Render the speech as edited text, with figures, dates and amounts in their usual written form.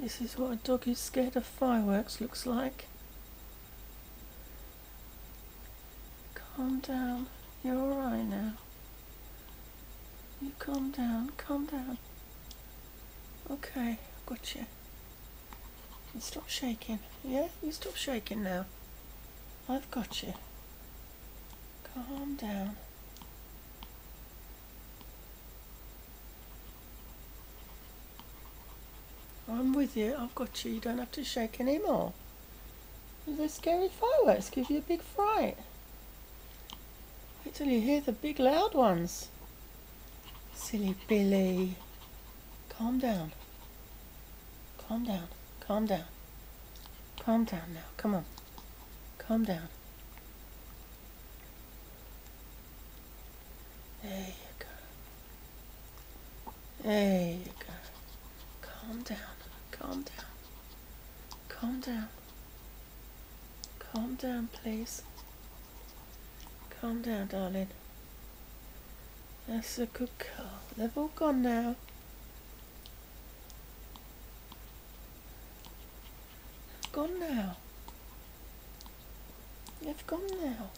This is what a dog who's scared of fireworks looks like. Calm down. You're alright now. You calm down, calm down. Okay, I've got you. You stop shaking. Yeah, you stop shaking now. I've got you. Calm down. I'm with you, I've got you. You don't have to shake anymore. The scary fireworks give you a big fright. Wait till you hear the big loud ones. Silly Billy. Calm down. Calm down. Calm down. Calm down now. Come on. Calm down. There you go. There you go. Calm down. Calm down. Calm down. Calm down, please. Calm down, darling. That's a good girl. They've all gone now. They've gone now. They've gone now.